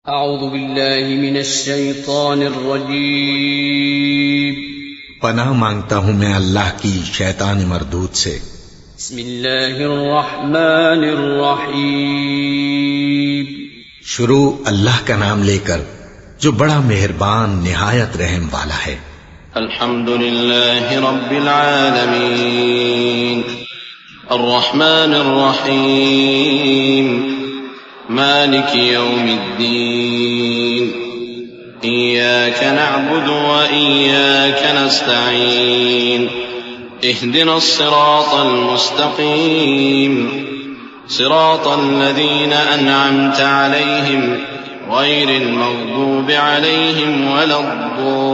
अऊज़ु बिल्लाहि मिनश शैतानिर रजीम। पनाह मांगता हूँ मैं अल्लाह की शैतान मरदूद से। बिस्मिल्लाहिर रहमानिर रहीम। शुरू अल्लाह का नाम लेकर जो बड़ा मेहरबान निहायत रहम वाला है। अल्हम्दुलिल्लाहि रब्बिल आलमीन अर्रहमानिर रहीम मालिकि यौमिद्दीन इय्याक नअबुदु व इय्याक नस्तईन इहदिनस सिरातल मुस्तकीम सिरातल लज़ीना अनअमता अलैहिम गैरिल मग़दूबि अलैहिम वलद्दॉल्लीन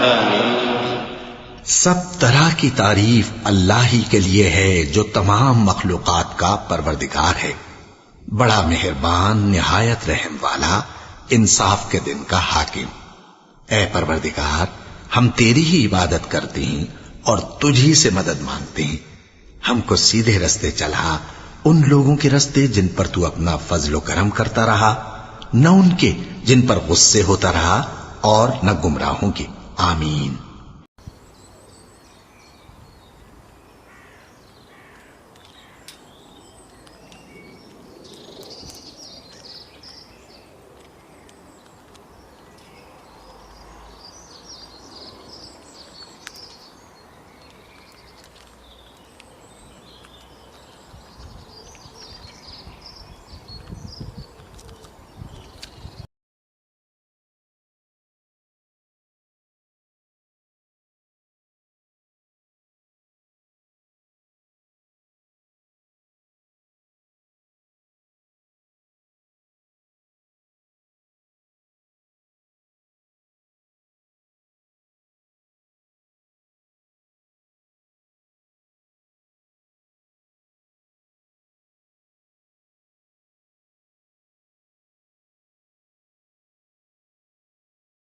आमीन। सब तरह की तारीफ अल्लाह ही के लिए है जो तमाम मखलूकात का परवरदिगार है, बड़ा मेहरबान निहायत रहम वाला, इंसाफ के दिन का हाकिम। ऐ परवरदिगार, हम तेरी ही इबादत करते हैं और तुझी से मदद मांगते हैं। हमको सीधे रास्ते चला, उन लोगों के रास्ते जिन पर तू अपना फजलो करम करता रहा, न उनके जिन पर गुस्से होता रहा, और न गुमराहों के। आमीन।